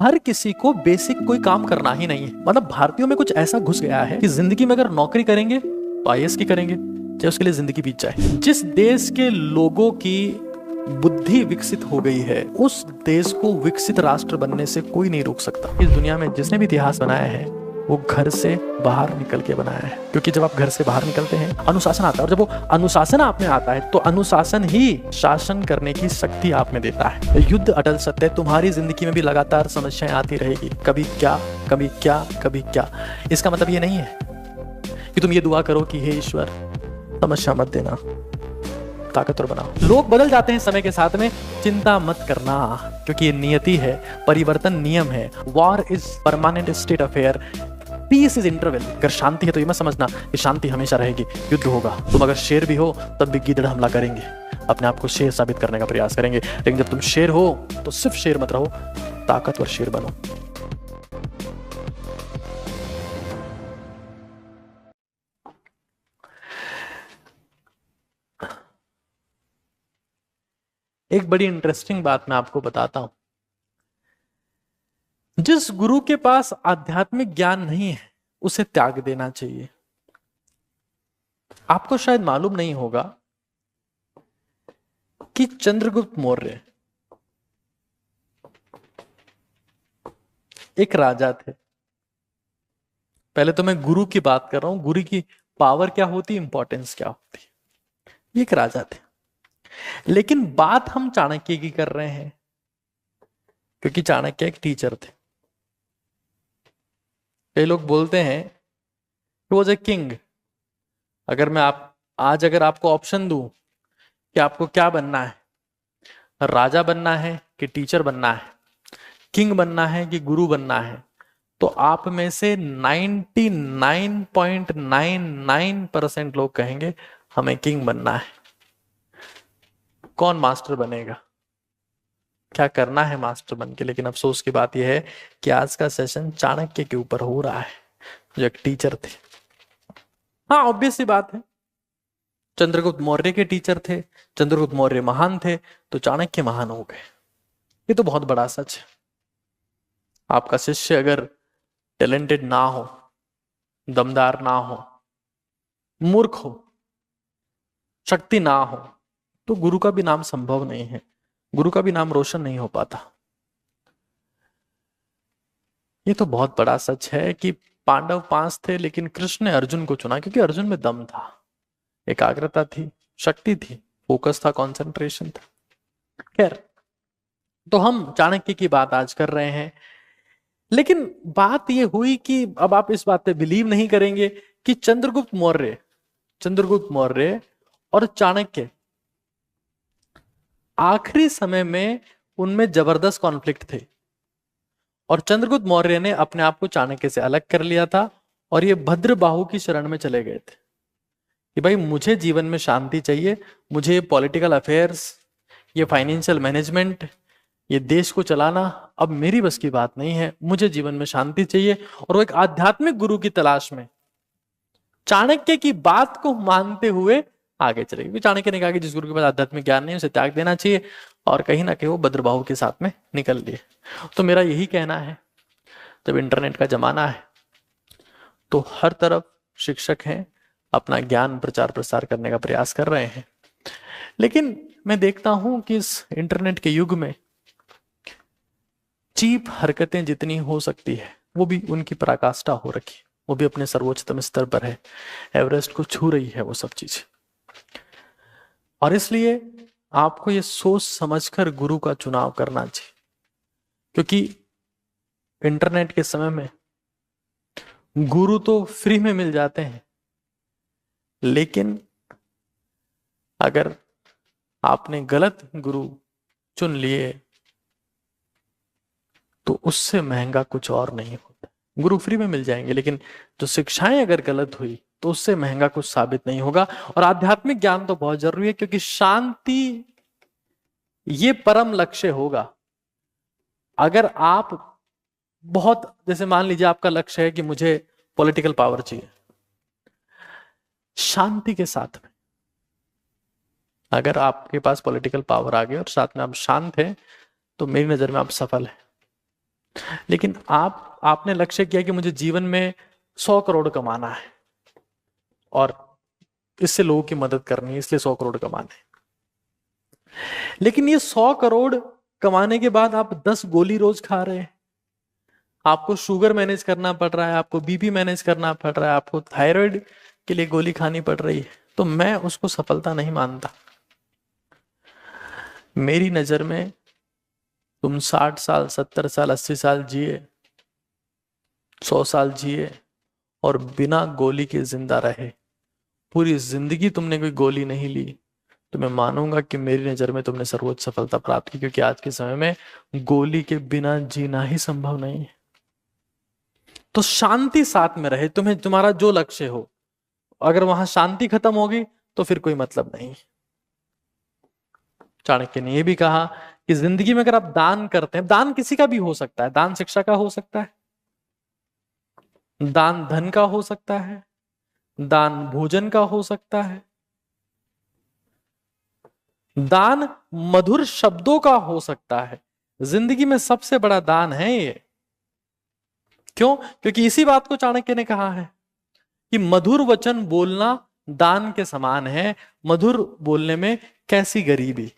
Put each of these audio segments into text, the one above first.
हर किसी को बेसिक कोई काम करना ही नहीं है। मतलब भारतीयों में कुछ ऐसा घुस गया है कि जिंदगी में अगर नौकरी करेंगे तो आईएएस की करेंगे, चाहे उसके लिए जिंदगी बीत जाए। जिस देश के लोगों की बुद्धि विकसित हो गई है, उस देश को विकसित राष्ट्र बनने से कोई नहीं रोक सकता। इस दुनिया में जिसने भी इतिहास बनाया है वो घर से बाहर निकल के बनाया है, क्योंकि जब आप घर से बाहर निकलते हैं अनुशासन आता है, और जब वो अनुशासन आप में आता है तो अनुशासन ही शासन करने की शक्ति आप में देता है। युद्ध अटल सत्य, तुम्हारी जिंदगी में भी लगातार समस्याएं आती रहेगी, कभी क्या कभी क्या कभी क्या। इसका मतलब ये नहीं है कि तुम ये दुआ करो कि हे ईश्वर समस्या मत देना, ताकतवर बनाओ। लोग बदल जाते हैं समय के साथ में, चिंता मत करना, क्योंकि ये नियति है, परिवर्तन नियम है। War is permanent state affair, peace is interval. अगर शांति है तो ये मत समझना कि शांति हमेशा रहेगी, युद्ध होगा। तुम अगर शेर भी हो तब भी गीदड़ हमला करेंगे, अपने आप को शेर साबित करने का प्रयास करेंगे। लेकिन जब तुम शेर हो तो सिर्फ शेर मत रहो, ताकतवर शेर बनो। एक बड़ी इंटरेस्टिंग बात मैं आपको बताता हूं। जिस गुरु के पास आध्यात्मिक ज्ञान नहीं है उसे त्याग देना चाहिए। आपको शायद मालूम नहीं होगा कि चंद्रगुप्त मौर्य एक राजा थे। पहले तो मैं गुरु की बात कर रहा हूं, गुरु की पावर क्या होती, इंपॉर्टेंस क्या होती। ये एक राजा थे, लेकिन बात हम चाणक्य की कर रहे हैं, क्योंकि चाणक्य एक टीचर थे। कई लोग बोलते हैं ही वॉज ए किंग। अगर मैं आज अगर आपको ऑप्शन दूं कि आपको क्या बनना है, राजा बनना है कि टीचर बनना है, किंग बनना है कि गुरु बनना है, तो आप में से 99.99% लोग कहेंगे हमें किंग बनना है। कौन मास्टर बनेगा, क्या करना है मास्टर बन के। लेकिन अफसोस की बात यह है कि आज का सेशन चाणक्य के ऊपर हो रहा है, जो एक टीचर थे। हाँ, ऑब्वियस सी बात है, चंद्रगुप्त मौर्य के टीचर थे, चंद्रगुप्त मौर्य महान थे तो चाणक्य महान हो गए। ये तो बहुत बड़ा सच है। आपका शिष्य अगर टैलेंटेड ना हो, दमदार ना हो, मूर्ख हो, शक्ति ना हो, तो गुरु का भी नाम संभव नहीं है, गुरु का भी नाम रोशन नहीं हो पाता। ये तो बहुत बड़ा सच है कि पांडव 5 थे लेकिन कृष्ण ने अर्जुन को चुना, क्योंकि अर्जुन में दम था, एकाग्रता थी, शक्ति थी, फोकस था, कंसंट्रेशन था। खैर, तो हम चाणक्य की बात आज कर रहे हैं। लेकिन बात यह हुई कि अब आप इस बात पे बिलीव नहीं करेंगे कि चंद्रगुप्त मौर्य और चाणक्य आखिरी समय में उनमें जबरदस्त कॉन्फ्लिक्ट थे, और चंद्रगुप्त मौर्य ने अपने आप को चाणक्य से अलग कर लिया था, और ये भद्रबाहु की शरण में चले गए थे कि भाई मुझे जीवन में शांति चाहिए, मुझे पॉलिटिकल अफेयर्स, ये फाइनेंशियल मैनेजमेंट, ये देश को चलाना अब मेरी बस की बात नहीं है, मुझे जीवन में शांति चाहिए। और वो एक आध्यात्मिक गुरु की तलाश में चाणक्य की बात को मानते हुए आगे चले गए। चाणक्य ने कहा कि जिस गुरु के पास आध्यात्मिक ज्ञान नहीं उसे त्याग देना चाहिए, और कहीं ना कहीं वो भद्रबाहु के साथ में निकल लिए। तो मेरा यही कहना है, जब इंटरनेट का जमाना है तो हर तरफ शिक्षक हैं, अपना ज्ञान प्रचार प्रसार करने का प्रयास कर रहे हैं। लेकिन मैं देखता हूं कि इस इंटरनेट के युग में चीप हरकतें जितनी हो सकती है वो भी उनकी पराकाष्ठा हो रखी, वो भी अपने सर्वोच्चतम स्तर पर है, एवरेस्ट को छू रही है वो सब चीज। और इसलिए आपको ये सोच समझकर गुरु का चुनाव करना चाहिए, क्योंकि इंटरनेट के समय में गुरु तो फ्री में मिल जाते हैं, लेकिन अगर आपने गलत गुरु चुन लिए तो उससे महंगा कुछ और नहीं होता। गुरु फ्री में मिल जाएंगे, लेकिन जो शिक्षाएं अगर गलत हुई तो उससे महंगा कुछ साबित नहीं होगा। और आध्यात्मिक ज्ञान तो बहुत जरूरी है, क्योंकि शांति ये परम लक्ष्य होगा। अगर आप बहुत, जैसे मान लीजिए आपका लक्ष्य है कि मुझे पॉलिटिकल पावर चाहिए, शांति के साथ में अगर आपके पास पॉलिटिकल पावर आ गई और साथ में आप शांत हैं तो मेरी नजर में आप सफल हैं। लेकिन आपने लक्ष्य किया कि मुझे जीवन में 100 करोड़ कमाना है और इससे लोगों की मदद करनी है, इसलिए 100 करोड़ कमाने हैं। लेकिन ये 100 करोड़ कमाने के बाद आप 10 गोली रोज खा रहे हैं, आपको शुगर मैनेज करना पड़ रहा है, आपको बीपी मैनेज करना पड़ रहा है, आपको थायराइड के लिए गोली खानी पड़ रही है, तो मैं उसको सफलता नहीं मानता। मेरी नजर में तुम 60 साल, 70 साल, 80 साल जिए, 100 साल जिए और बिना गोली के जिंदा रहे, पूरी जिंदगी तुमने कोई गोली नहीं ली, तो मैं मानूंगा कि मेरी नजर में तुमने सर्वोच्च सफलता प्राप्त की, क्योंकि आज के समय में गोली के बिना जीना ही संभव नहीं है। तो शांति साथ में रहे, तुम्हें तुम्हारा जो लक्ष्य हो, अगर वहां शांति खत्म होगी तो फिर कोई मतलब नहीं। चाणक्य ने यह भी कहा कि जिंदगी में अगर आप दान करते हैं, दान किसी का भी हो सकता है, दान शिक्षा का हो सकता है, दान धन का हो सकता है, दान भोजन का हो सकता है, दान मधुर शब्दों का हो सकता है। जिंदगी में सबसे बड़ा दान है ये। क्यों? क्योंकि इसी बात को चाणक्य ने कहा है कि मधुर वचन बोलना दान के समान है, मधुर बोलने में कैसी गरीबी।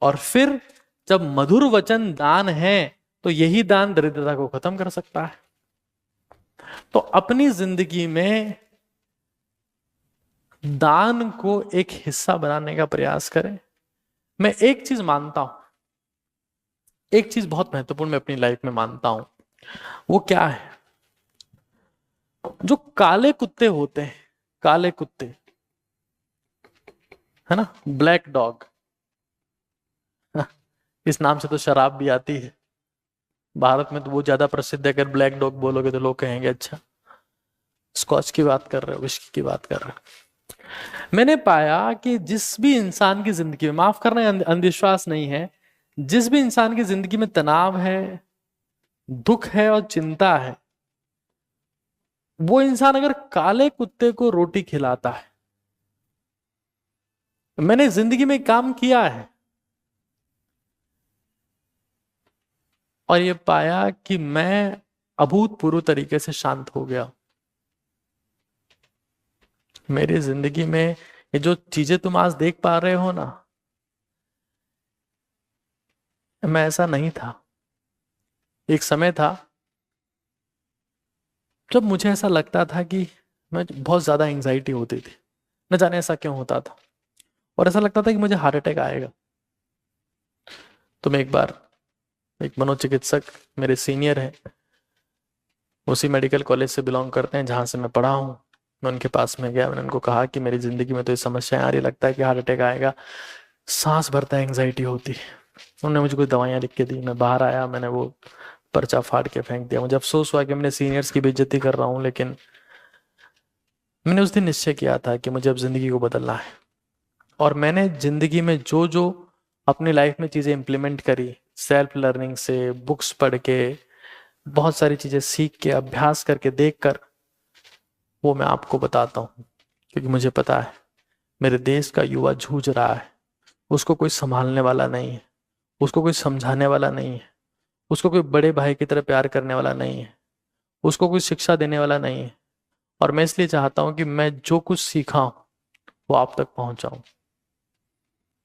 और फिर जब मधुर वचन दान है तो यही दान दरिद्रता को खत्म कर सकता है। तो अपनी जिंदगी में दान को एक हिस्सा बनाने का प्रयास करें। मैं एक चीज मानता हूं, एक चीज बहुत महत्वपूर्ण मैं अपनी लाइफ में मानता हूं, वो क्या है? जो काले कुत्ते होते हैं, काले कुत्ते, है ना, ब्लैक डॉग, इस नाम से तो शराब भी आती है भारत में, तो वो ज्यादा प्रसिद्ध है। अगर ब्लैक डॉग बोलोगे तो लोग कहेंगे अच्छा स्कॉच की बात कर रहे हो, विस्की की बात कर रहे हो। मैंने पाया कि जिस भी इंसान की जिंदगी में, माफ करना अंधविश्वास नहीं है, जिस भी इंसान की जिंदगी में तनाव है, दुख है और चिंता है, वो इंसान अगर काले कुत्ते को रोटी खिलाता है, मैंने जिंदगी में काम किया है और ये पाया कि मैं अभूतपूर्व तरीके से शांत हो गया। मेरी जिंदगी में ये जो चीजें तुम आज देख पा रहे हो ना, मैं ऐसा नहीं था। एक समय था जब मुझे ऐसा लगता था कि मैं बहुत ज्यादा एंजाइटी होती थी, न जाने ऐसा क्यों होता था, और ऐसा लगता था कि मुझे हार्ट अटैक आएगा। तो मैं एक बार, एक मनोचिकित्सक मेरे सीनियर है, उसी मेडिकल कॉलेज से बिलोंग करते हैं जहाँ से मैं पढ़ा हूँ, मैं उनके पास में गया। मैंने उनको कहा कि मेरी ज़िंदगी में तो ये समस्या आ रही, लगता है कि हार्ट अटैक आएगा, सांस भरता है, एंग्जाइटी होती है। उन्होंने मुझे कुछ दवाइयाँ लिख के दी। मैं बाहर आया, मैंने वो पर्चा फाड़ के फेंक दिया। मुझे अफसोस हुआ कि मैंने सीनियर्स की बेइज्जती कर रहा हूँ, लेकिन मैंने उस दिन निश्चय किया था कि मुझे अब ज़िंदगी को बदलना है। और मैंने ज़िंदगी में जो जो अपनी लाइफ में चीज़ें इम्प्लीमेंट करी, सेल्फ लर्निंग से, बुक्स पढ़ के, बहुत सारी चीज़ें सीख के, अभ्यास करके, देख कर, वो मैं आपको बताता हूँ। क्योंकि मुझे पता है मेरे देश का युवा जूझ रहा है, उसको कोई संभालने वाला नहीं है, उसको कोई समझाने वाला नहीं है, उसको कोई बड़े भाई की तरह प्यार करने वाला नहीं है, उसको कोई शिक्षा देने वाला नहीं है। और मैं इसलिए चाहता हूँ कि मैं जो कुछ सीखा हूँ वो आप तक पहुँचाऊँ,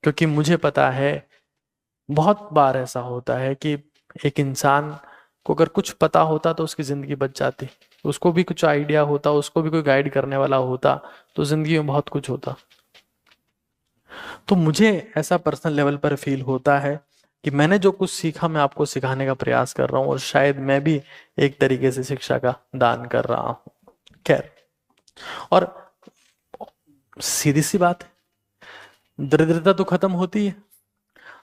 क्योंकि मुझे पता है बहुत बार ऐसा होता है कि एक इंसान को अगर कुछ पता होता तो उसकी ज़िंदगी बच जाती, उसको भी कुछ आइडिया होता, उसको भी कोई गाइड करने वाला होता, तो ज़िंदगी में बहुत कुछ होता। तो मुझे ऐसा पर्सनल लेवल पर फील होता है कि मैंने जो कुछ सीखा मैं आपको सिखाने का प्रयास कर रहा हूँ, और शायद मैं भी एक तरीके से शिक्षा का दान कर रहा हूँ। खैर, और सीधी सी बात है, दरिद्रता तो खत्म होती है।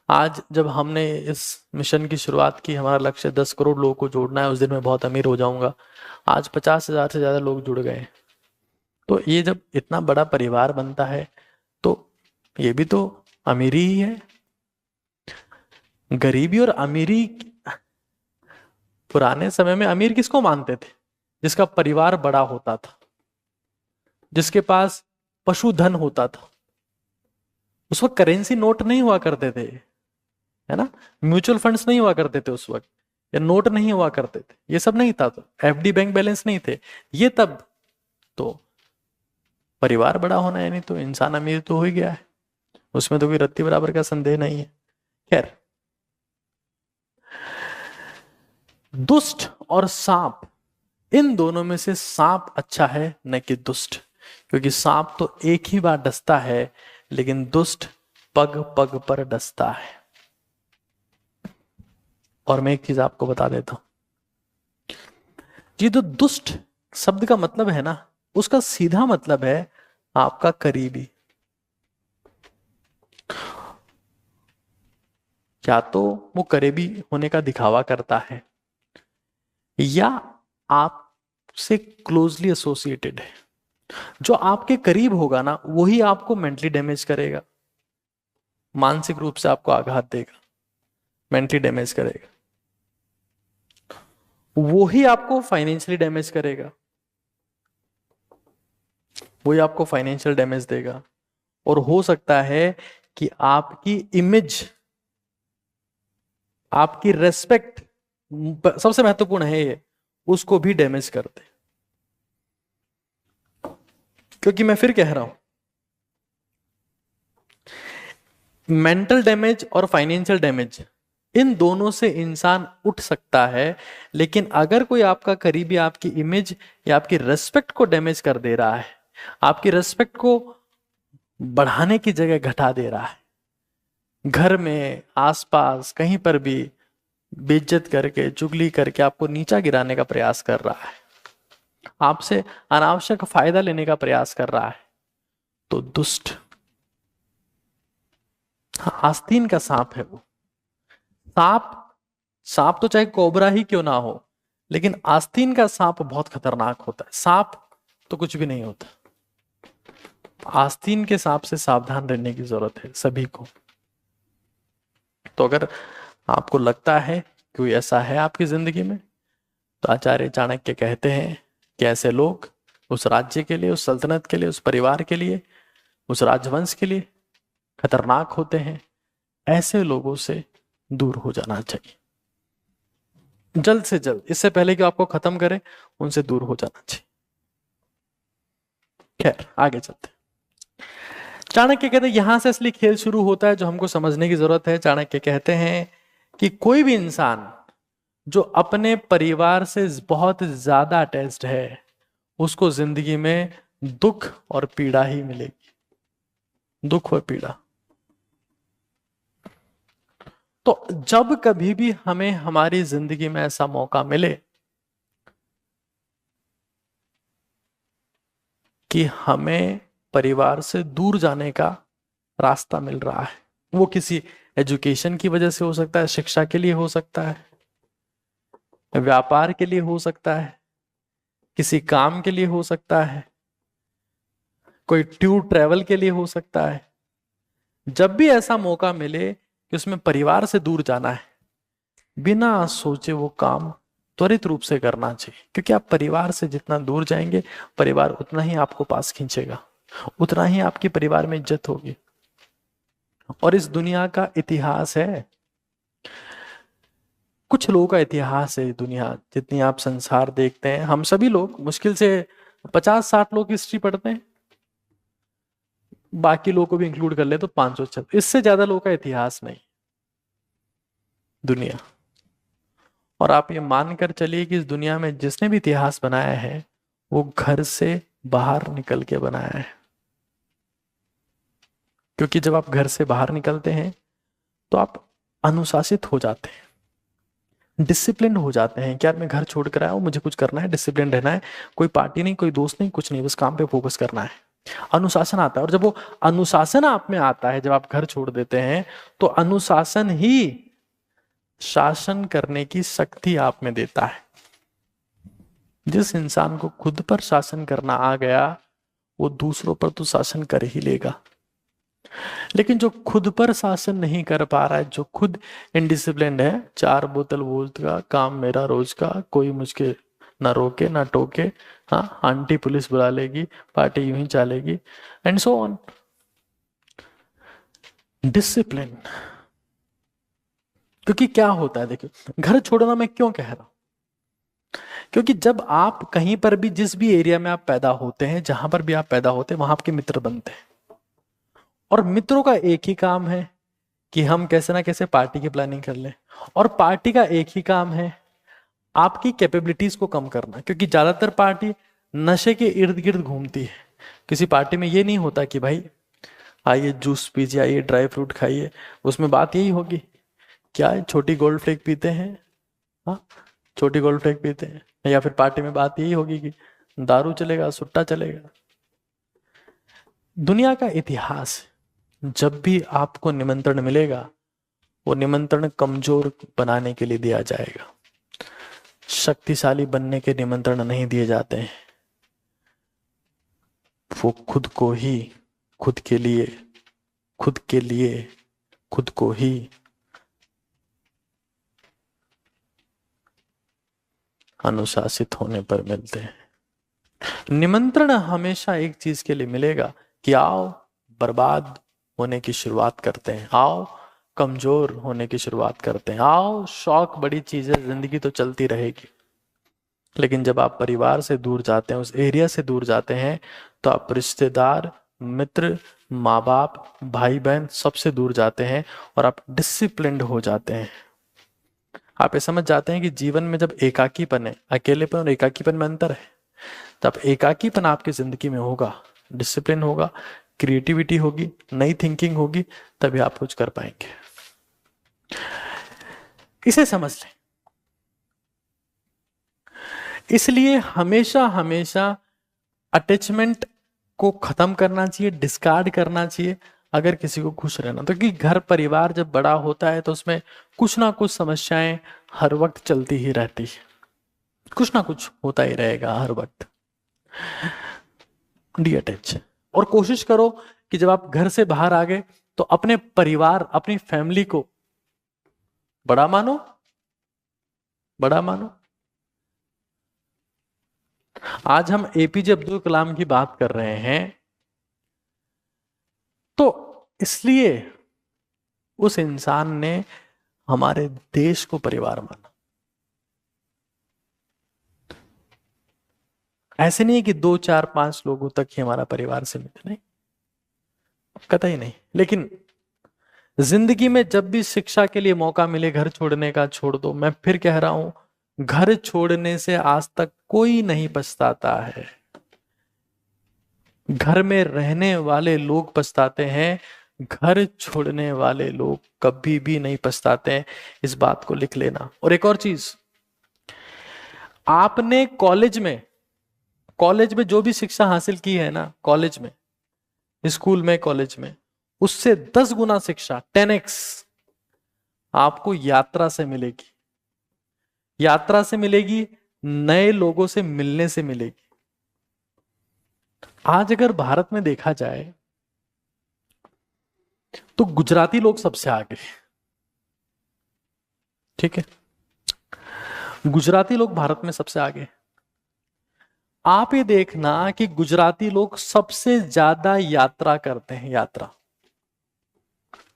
आज जब हमने इस मिशन की शुरुआत की, हमारा लक्ष्य 10 करोड़ लोगों को जोड़ना है, उस दिन मैं बहुत अमीर हो जाऊंगा। आज 50,000 से ज्यादा लोग जुड़ गए। तो ये जब इतना बड़ा परिवार बनता है तो ये भी तो अमीरी ही है। गरीबी और अमीरी, पुराने समय में अमीर किसको मानते थे? जिसका परिवार बड़ा होता था, जिसके पास पशुधन होता था। उस वक्त करेंसी नोट नहीं हुआ करते थे, है ना, म्यूचुअल फंड्स नहीं हुआ करते थे उस वक्त। या नोट नहीं हुआ करते थे, ये सब नहीं था, तो एफडी बैंक बैलेंस नहीं थे ये तब, तो परिवार बड़ा होना है, नहीं तो इंसान अमीर तो हो ही गया है, उसमें तो कोई रत्ती बराबर का संदेह नहीं है। खैर, दुष्ट और सांप, इन दोनों में से सांप अच्छा है न कि दुष्ट, क्योंकि सांप तो एक ही बार डसता है, लेकिन दुष्ट पग पग पर डसता है। और मैं एक चीज आपको बता देता हूं, ये जो दुष्ट शब्द का मतलब है ना, उसका सीधा मतलब है आपका करीबी। या तो वो करीबी होने का दिखावा करता है, या आपसे क्लोजली एसोसिएटेड है। जो आपके करीब होगा ना, वही आपको मेंटली डैमेज करेगा, मानसिक रूप से आपको आघात देगा, मेंटली डैमेज करेगा। वही आपको फाइनेंशियली डैमेज करेगा, वही आपको फाइनेंशियल डैमेज देगा। और हो सकता है कि आपकी इमेज, आपकी रेस्पेक्ट, सबसे महत्वपूर्ण है ये, उसको भी डैमेज कर दे। क्योंकि मैं फिर कह रहा हूं, मेंटल डैमेज और फाइनेंशियल डैमेज, इन दोनों से इंसान उठ सकता है, लेकिन अगर कोई आपका करीबी आपकी इमेज या आपकी रेस्पेक्ट को डैमेज कर दे रहा है, आपकी रेस्पेक्ट को बढ़ाने की जगह घटा दे रहा है, घर में आसपास कहीं पर भी बेइज्जत करके, चुगली करके आपको नीचा गिराने का प्रयास कर रहा है, आपसे अनावश्यक फायदा लेने का प्रयास कर रहा है, तो दुष्ट, आस्तीन का सांप है वो। सांप, सांप तो चाहे कोबरा ही क्यों ना हो, लेकिन आस्तीन का सांप बहुत खतरनाक होता है। सांप तो कुछ भी नहीं होता, आस्तीन के सांप से सावधान रहने की जरूरत है सभी को। तो अगर आपको लगता है कोई ऐसा है आपकी जिंदगी में, तो आचार्य चाणक्य कहते हैं कि ऐसे लोग उस राज्य के लिए, उस सल्तनत के लिए, उस परिवार के लिए, उस राजवंश के लिए खतरनाक होते हैं। ऐसे लोगों से दूर हो जाना चाहिए, जल्द से जल्द, इससे पहले कि आपको खत्म करें, उनसे दूर हो जाना चाहिए। खैर, आगे चलते हैं। चाणक्य कहते हैं यहां से असली खेल शुरू होता है, जो हमको समझने की जरूरत है। चाणक्य कहते हैं कि कोई भी इंसान जो अपने परिवार से बहुत ज्यादा अटैच्ड है, उसको जिंदगी में दुख और पीड़ा ही मिलेगी, दुख और पीड़ा। तो जब कभी भी हमें हमारी जिंदगी में ऐसा मौका मिले कि हमें परिवार से दूर जाने का रास्ता मिल रहा है, वो किसी एजुकेशन की वजह से हो सकता है, शिक्षा के लिए हो सकता है, व्यापार के लिए हो सकता है, किसी काम के लिए हो सकता है, कोई टूर ट्रैवल के लिए हो सकता है। जब भी ऐसा मौका मिले कि उसमें परिवार से दूर जाना है, बिना सोचे वो काम त्वरित रूप से करना चाहिए, क्योंकि आप परिवार से जितना दूर जाएंगे, परिवार उतना ही आपको पास खींचेगा, उतना ही आपकी परिवार में इज्जत होगी। और इस दुनिया का इतिहास है, कुछ लोगों का इतिहास है दुनिया, जितनी आप संसार देखते हैं, हम सभी लोग मुश्किल से 50-60 लोग हिस्ट्री पढ़ते हैं, बाकी लोगों को भी इंक्लूड कर ले तो 500, इससे ज्यादा लोगों का इतिहास नहीं दुनिया। और आप ये मानकर चलिए कि इस दुनिया में जिसने भी इतिहास बनाया है, वो घर से बाहर निकल के बनाया है। क्योंकि जब आप घर से बाहर निकलते हैं तो आप अनुशासित हो जाते हैं, डिसिप्लिन हो जाते हैं कि यार मैं घर छोड़ कर आया हूं, मुझे कुछ करना है, डिसिप्लिन रहना है, कोई पार्टी नहीं, कोई दोस्त नहीं, कुछ नहीं, बस काम पे फोकस करना है। अनुशासन आता है, और जब वो अनुशासन आप में आता है, जब आप घर छोड़ देते हैं, तो अनुशासन ही शासन करने की शक्ति आप में देता है। जिस इंसान को खुद पर शासन करना आ गया, वो दूसरों पर तो शासन कर ही लेगा। लेकिन जो खुद पर शासन नहीं कर पा रहा है, जो खुद इनडिसिप्लिन्ड है, 4 बोतल वोल्ट का काम मेरा रोज का, कोई मुझके ना रोके ना टोके, हाँ आंटी पुलिस बुला लेगी, पार्टी यूं ही चलेगी, एंड सो ऑन। डिसिप्लिन, क्योंकि क्या होता है, देखिए घर छोड़ना मैं क्यों कह रहा हूं, क्योंकि जब आप कहीं पर भी, जिस भी एरिया में आप पैदा होते हैं, जहां पर भी आप पैदा होते हैं, वहां आपके मित्र बनते हैं। और मित्रों का एक ही काम है कि हम कैसे ना कैसे पार्टी की प्लानिंग कर लें, और पार्टी का एक ही काम है आपकी कैपेबिलिटीज को कम करना, क्योंकि ज्यादातर पार्टी नशे के इर्द गिर्द घूमती है। किसी पार्टी में ये नहीं होता कि भाई आइए जूस पीजिए, आइए ड्राई फ्रूट खाइए, उसमें बात यही होगी क्या है, छोटी गोल्ड फ्लेक पीते हैं। हाँ, छोटी गोल्ड फ्लेक पीते हैं, या फिर पार्टी में बात यही होगी कि दारू चलेगा, सुट्टा चलेगा। दुनिया का इतिहास है, जब भी आपको निमंत्रण मिलेगा वो निमंत्रण कमजोर बनाने के लिए दिया जाएगा, शक्तिशाली बनने के निमंत्रण नहीं दिए जाते हैं। वो खुद को ही, खुद के लिए, खुद के लिए, खुद को ही अनुशासित होने पर मिलते हैं। निमंत्रण हमेशा एक चीज के लिए मिलेगा कि आओ बर्बाद होने की शुरुआत करते हैं, आओ कमजोर होने की शुरुआत करते हैं, आओ शौक बड़ी चीज है, जिंदगी तो चलती रहेगी। लेकिन जब आप परिवार से दूर जाते हैं, उस एरिया से दूर जाते हैं, तो आप रिश्तेदार, मित्र, माँ बाप, भाई बहन सबसे दूर जाते हैं और आप डिसिप्लिन्ड हो जाते हैं। आप ये समझ जाते हैं कि जीवन में जब एकाकीपन है, अकेलेपन और एकाकीपन में अंतर है। तब एकाकीपन आपकी जिंदगी में होगा, डिसिप्लिन होगा, क्रिएटिविटी होगी, नई थिंकिंग होगी, तभी आप कुछ कर पाएंगे। इसे समझ लें। इसलिए हमेशा हमेशा अटैचमेंट को खत्म करना चाहिए, डिस्कार्ड करना चाहिए अगर किसी को खुश रहना। तो कि घर परिवार जब बड़ा होता है तो उसमें कुछ ना कुछ समस्याएं हर वक्त चलती ही रहती है, कुछ ना कुछ होता ही रहेगा हर वक्त। D attach. और कोशिश करो कि जब आप घर से बाहर आ गए तो अपने परिवार, अपनी फैमिली को बड़ा मानो, बड़ा मानो। आज हम एपीजे अब्दुल कलाम की बात कर रहे हैं तो इसलिए उस इंसान ने हमारे देश को परिवार माना। ऐसे नहीं है कि 2 4 5 लोगों तक ही हमारा परिवार सीमित, नहीं, कतई नहीं। लेकिन जिंदगी में जब भी शिक्षा के लिए मौका मिले घर छोड़ने का, छोड़ दो। मैं फिर कह रहा हूं, घर छोड़ने से आज तक कोई नहीं पछताता है, घर में रहने वाले लोग पछताते हैं, घर छोड़ने वाले लोग कभी भी नहीं पछताते हैं। इस बात को लिख लेना। और एक और चीज, आपने कॉलेज में जो भी शिक्षा हासिल की है ना, कॉलेज में, स्कूल में, कॉलेज में, उससे 10 गुना शिक्षा, 10x आपको यात्रा से मिलेगी। यात्रा से मिलेगी, नए लोगों से मिलने से मिलेगी। आज अगर भारत में देखा जाए तो गुजराती लोग सबसे आगे, ठीक है, गुजराती लोग भारत में सबसे आगे। आप ये देखना कि गुजराती लोग सबसे ज्यादा यात्रा करते हैं, यात्रा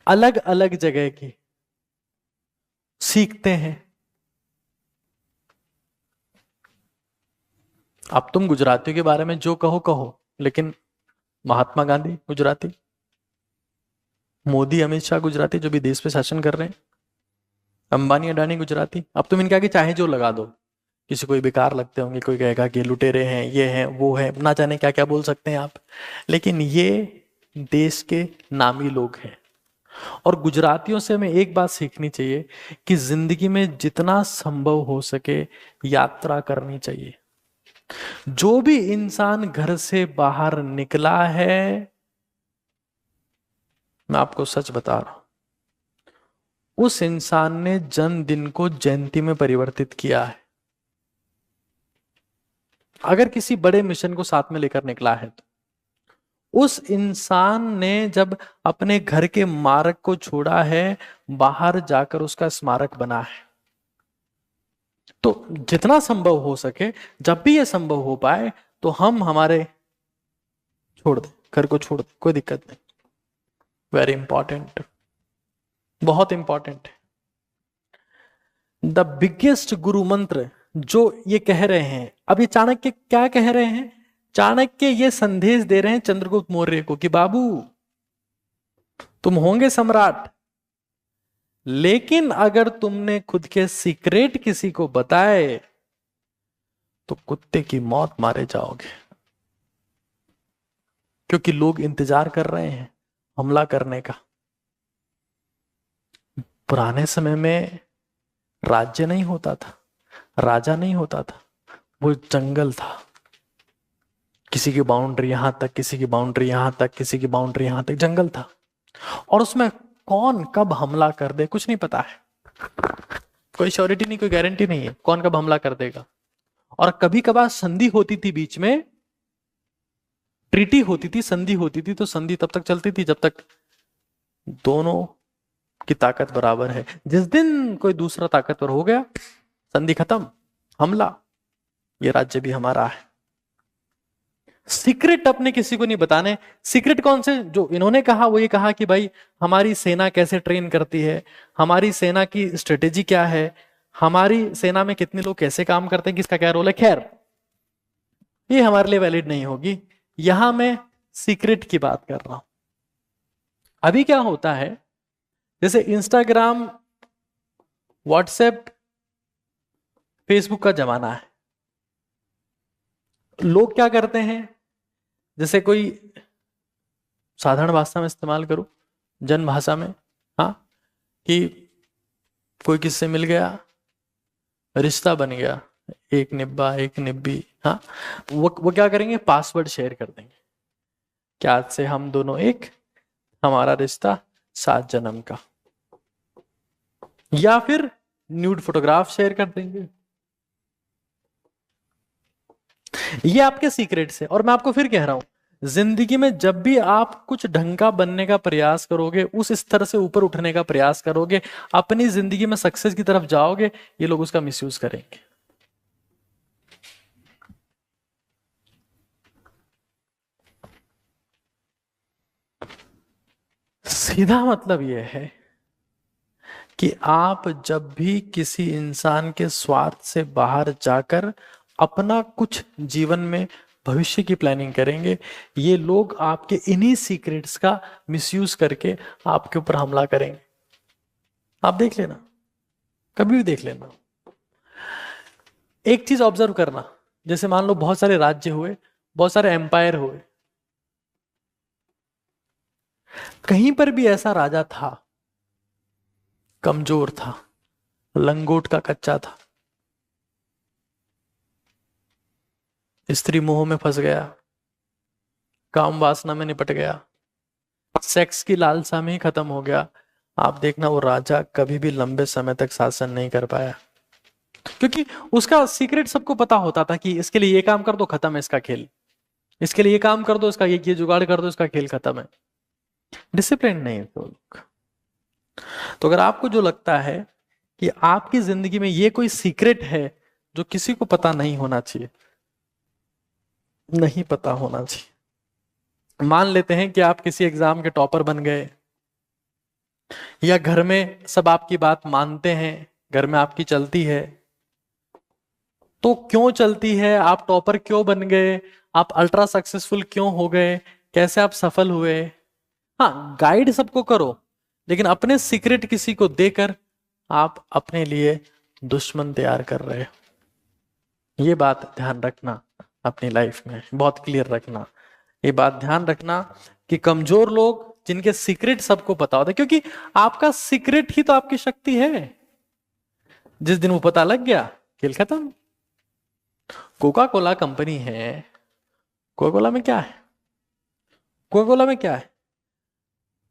अलग अलग जगह की सीखते हैं। अब तुम गुजरातियों के बारे में जो कहो कहो, लेकिन महात्मा गांधी गुजराती, मोदी अमित शाह गुजराती, जो भी देश पे शासन कर रहे हैं, अंबानी अडानी गुजराती। अब तुम इनके आगे चाहे जो लगा दो, किसी को बेकार लगते होंगे, कोई कहेगा कि लुटेरे हैं, ये हैं, वो है, ना जाने क्या क्या बोल सकते हैं आप, लेकिन ये देश के नामी लोग हैं। और गुजरातियों से हमें एक बात सीखनी चाहिए कि जिंदगी में जितना संभव हो सके यात्रा करनी चाहिए। जो भी इंसान घर से बाहर निकला है, मैं आपको सच बता रहा हूं, उस इंसान ने जन्मदिन को जयंती में परिवर्तित किया है। अगर किसी बड़े मिशन को साथ में लेकर निकला है तो उस इंसान ने जब अपने घर के मार्ग को छोड़ा है, बाहर जाकर उसका स्मारक बना है। तो जितना संभव हो सके, जब भी यह संभव हो पाए, तो हम हमारे छोड़ दें, घर को छोड़ दें, कोई दिक्कत नहीं। वेरी इंपॉर्टेंट, बहुत इंपॉर्टेंट है। द बिगेस्ट गुरु मंत्र जो ये कह रहे हैं, अब ये चाणक्य क्या कह रहे हैं? चाणक्य ये संदेश दे रहे हैं चंद्रगुप्त मौर्य को कि बाबू तुम होंगे सम्राट, लेकिन अगर तुमने खुद के सीक्रेट किसी को बताए तो कुत्ते की मौत मारे जाओगे, क्योंकि लोग इंतजार कर रहे हैं हमला करने का। पुराने समय में राज्य नहीं होता था, राजा नहीं होता था, वो जंगल था। किसी की बाउंड्री यहां तक, किसी की बाउंड्री यहां तक, किसी की बाउंड्री यहां तक, जंगल था। और उसमें कौन कब हमला कर दे कुछ नहीं पता है, कोई श्योरिटी नहीं, कोई गारंटी नहीं है कौन कब हमला कर देगा। और कभी कभार संधि होती थी, बीच में ट्रीटी होती थी, संधि होती थी, तो संधि तब तक चलती थी जब तक दोनों की ताकत बराबर है। जिस दिन कोई दूसरा ताकतवर हो गया, संधि खत्म, हमला, ये राज्य भी हमारा है। सीक्रेट अपने किसी को नहीं बताने। सीक्रेट कौन से? जो इन्होंने कहा वो ये कहा कि भाई हमारी सेना कैसे ट्रेन करती है, हमारी सेना की स्ट्रेटेजी क्या है, हमारी सेना में कितने लोग कैसे काम करते हैं, किसका क्या रोल है। खैर ये हमारे लिए वैलिड नहीं होगी, यहां मैं सीक्रेट की बात कर रहा हूं। अभी क्या होता है, जैसे इंस्टाग्राम, व्हाट्सएप, फेसबुक का जमाना है। लोग क्या करते हैं, जैसे कोई साधारण भाषा में इस्तेमाल करूं, जन भाषा में, हाँ, कि कोई किससे मिल गया, रिश्ता बन गया, एक निब्बा एक निब्बी, हाँ, वो क्या करेंगे, पासवर्ड शेयर कर देंगे कि आज से हम दोनों एक, हमारा रिश्ता 7 जन्म का। या फिर न्यूड फोटोग्राफ शेयर कर देंगे। ये आपके सीक्रेट्स है। और मैं आपको फिर कह रहा हूं, जिंदगी में जब भी आप कुछ ढंग का बनने का प्रयास करोगे, उस स्तर से ऊपर उठने का प्रयास करोगे, अपनी जिंदगी में सक्सेस की तरफ जाओगे, ये लोग उसका मिसयूज करेंगे। सीधा मतलब यह है कि आप जब भी किसी इंसान के स्वार्थ से बाहर जाकर अपना कुछ जीवन में भविष्य की प्लानिंग करेंगे, ये लोग आपके इन्हीं सीक्रेट्स का मिसयूज करके आपके ऊपर हमला करेंगे। आप देख लेना, कभी भी देख लेना। एक चीज ऑब्जर्व करना, जैसे मान लो बहुत सारे राज्य हुए, बहुत सारे एम्पायर हुए, कहीं पर भी ऐसा राजा था, कमजोर था, लंगोट का कच्चा था, स्त्री मोह में फंस गया, काम वासना में निपट गया, सेक्स की लालसा में ही खत्म हो गया, आप देखना वो राजा कभी भी लंबे समय तक शासन नहीं कर पाया। क्योंकि उसका सीक्रेट सबको पता होता था कि इसके लिए ये काम कर दो, खत्म है इसका खेल, इसके लिए ये काम कर दो, इसका ये जुगाड़ कर दो, इसका खेल खत्म है। डिसिप्लिन नहीं है तो लोग। तो अगर आपको जो लगता है कि आपकी जिंदगी में ये कोई सीक्रेट है जो किसी को पता नहीं होना चाहिए, नहीं पता होना चाहिए। मान लेते हैं कि आप किसी एग्जाम के टॉपर बन गए, या घर में सब आपकी बात मानते हैं, घर में आपकी चलती है, तो क्यों चलती है, आप टॉपर क्यों बन गए, आप अल्ट्रा सक्सेसफुल क्यों हो गए, कैसे आप सफल हुए। हाँ, गाइड सबको करो, लेकिन अपने सीक्रेट किसी को देकर आप अपने लिए दुश्मन तैयार कर रहे हो। ये बात ध्यान रखना, अपनी लाइफ में बहुत क्लियर रखना, ये बात ध्यान रखना कि कमजोर लोग जिनके सीक्रेट सबको पता होता है, क्योंकि आपका सीक्रेट ही तो आपकी शक्ति है। जिस दिन वो पता लग गया, खेल खत्म। कोका कोला कंपनी है, कोका कोला में क्या है, कोका कोला में क्या है,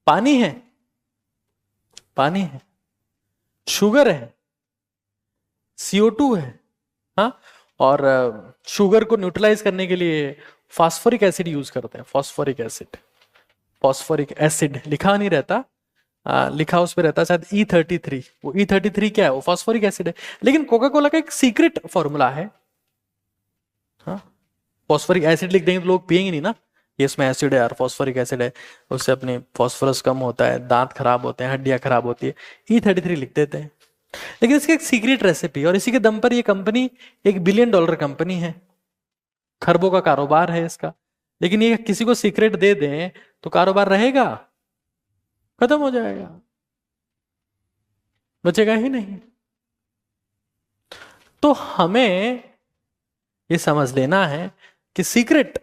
पानी है, पानी है, शुगर है, CO2 है, हाँ, और शुगर को न्यूट्रलाइज करने के लिए फास्फोरिक एसिड यूज करते हैं। फास्फोरिक एसिड, फास्फोरिक एसिड लिखा नहीं रहता, लिखा उस पर रहता है शायद E33। वो E33 क्या है, वो फास्फोरिक एसिड है। लेकिन कोका कोला का एक सीक्रेट फॉर्मूला है, हाँ, फास्फोरिक एसिड लिख देंगे तो लोग पिएंगे नहीं ना, ये इसमें एसिड है यार, फास्फोरिक एसिड है, उससे अपने फास्फोरस कम होता है, दांत खराब होते हैं, हड्डियां खराब होती है, E33 लिख देते हैं। लेकिन इसकी एक सीक्रेट रेसिपी, और इसी के दम पर ये कंपनी $1 बिलियन कंपनी है, खरबों का कारोबार है इसका। लेकिन ये किसी को सीक्रेट दे दें तो कारोबार रहेगा? खत्म हो जाएगा, बचेगा ही नहीं। तो हमें ये समझ लेना है कि सीक्रेट,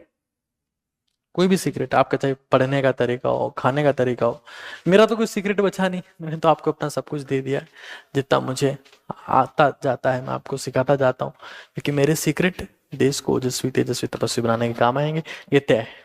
कोई भी सीक्रेट आपका, चाहे पढ़ने का तरीका हो, खाने का तरीका हो, मेरा तो कोई सीक्रेट बचा नहीं, मैंने तो आपको अपना सब कुछ दे दिया। जितना मुझे आता जाता है मैं आपको सिखाता जाता हूँ, क्योंकि मेरे सीक्रेट देश को ओजस्वी तेजस्वी तपस्वी बनाने के काम आएंगे, ये तय है।